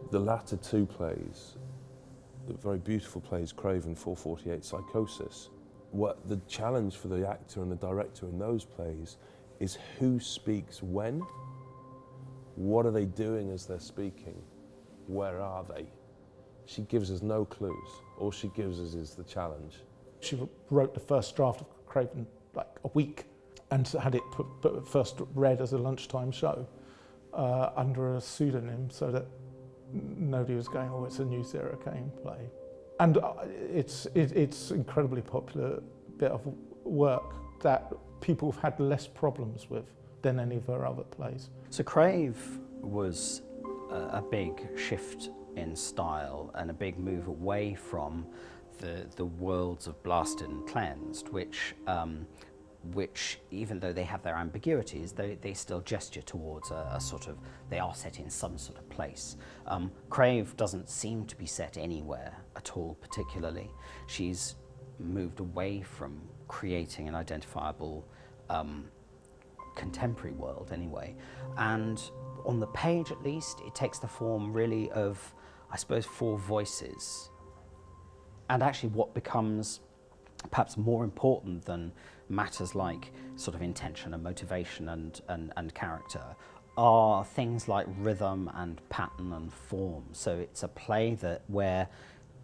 The latter two plays, the very beautiful plays, Crave and 448 Psychosis, what the challenge for the actor and the director in those plays is who speaks when, what are they doing as they're speaking, where are they? She gives us no clues. All she gives us is the challenge. She wrote the first draft of Crave in like a week and had it first read as a lunchtime show under a pseudonym so that nobody was going, oh, it's a new Sarah Kane play. And it's incredibly popular bit of work that people have had less problems with than any of her other plays. So Crave was a big shift in style and a big move away from the worlds of Blasted and Cleansed, which even though they have their ambiguities, they still gesture towards a sort of, they are set in some sort of place. Crave doesn't seem to be set anywhere at all particularly. She's moved away from creating an identifiable contemporary world anyway. And on the page at least, it takes the form really of, I suppose, four voices. And actually what becomes perhaps more important than matters like sort of intention and motivation and character are things like rhythm and pattern and form. So it's a play where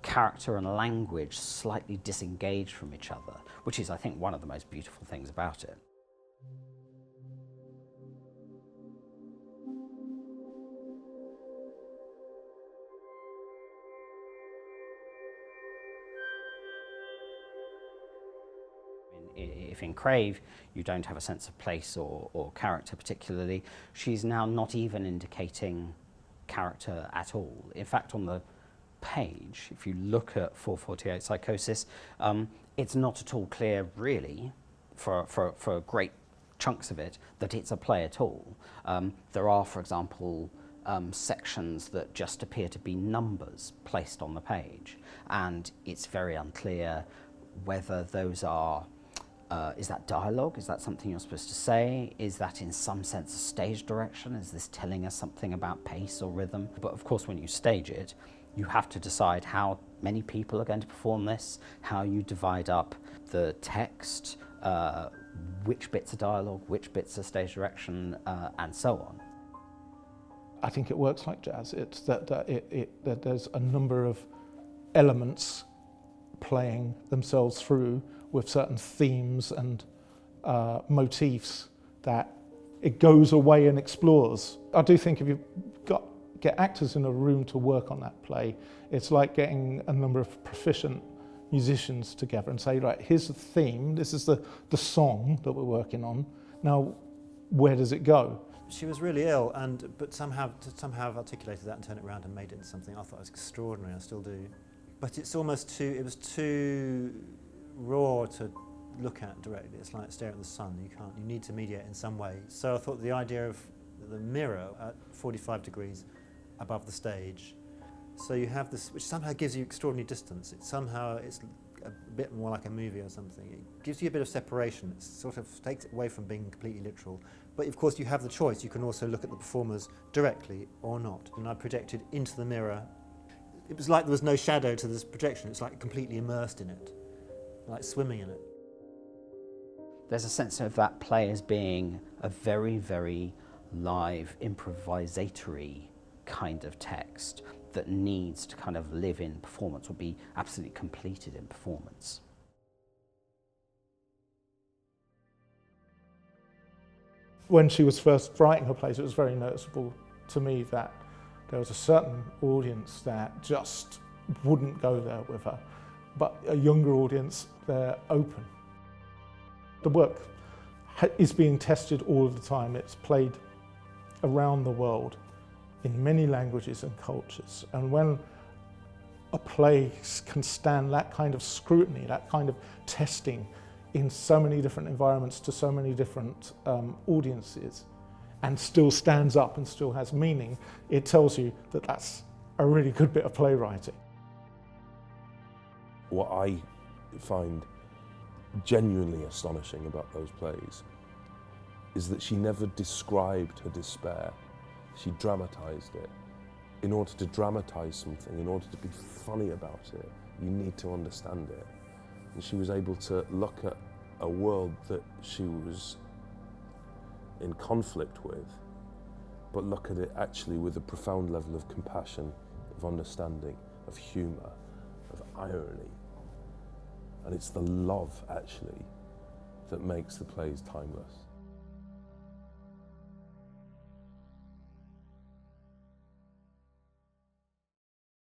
character and language slightly disengage from each other, which is, I think, one of the most beautiful things about it. If in Crave you don't have a sense of place or character particularly, she's now not even indicating character at all. In fact, on the page, if you look at 448 Psychosis, it's not at all clear really, for great chunks of it, that it's a play at all. There are, for example, sections that just appear to be numbers placed on the page, and it's very unclear whether those are is that dialogue? Is that something you're supposed to say? Is that in some sense a stage direction? Is this telling us something about pace or rhythm? But of course, when you stage it, you have to decide how many people are going to perform this, how you divide up the text, which bits are dialogue, which bits are stage direction, and so on. I think it works like jazz. It's that there's a number of elements playing themselves through with certain themes and motifs that it goes away and explores. I do think if you get actors in a room to work on that play, it's like getting a number of proficient musicians together and say, right, here's the theme, this is the song that we're working on, now where does it go? She was really ill, but somehow I've articulated that and turned it around and made it into something I thought was extraordinary. I still do. But it was too raw to look at directly. It's like staring at the sun. You need to mediate in some way. So I thought the idea of the mirror at 45 degrees above the stage, so you have this, which somehow gives you extraordinary distance. It's a bit more like a movie or something. It gives you a bit of separation. It sort of takes it away from being completely literal. But of course you have the choice. You can also look at the performers directly or not. And I projected into the mirror. It was like there was no shadow to this projection. It's like completely immersed in it, like swimming in it. There's a sense of that play as being a very, very live, improvisatory kind of text that needs to kind of live in performance or be absolutely completed in performance. When she was first writing her plays, it was very noticeable to me that there was a certain audience that just wouldn't go there with her, but a younger audience, they're open. The work is being tested all of the time. It's played around the world in many languages and cultures. And when a play can stand that kind of scrutiny, that kind of testing in so many different environments to so many different audiences, and still stands up and still has meaning, it tells you that that's a really good bit of playwriting. What I find genuinely astonishing about those plays is that she never described her despair. She dramatised it. in order to dramatise something, in order to be funny about it, you need to understand it. And she was able to look at a world that she was in conflict with, but look at it actually with a profound level of compassion, of understanding, of humour, of irony. And it's the love, actually, that makes the plays timeless.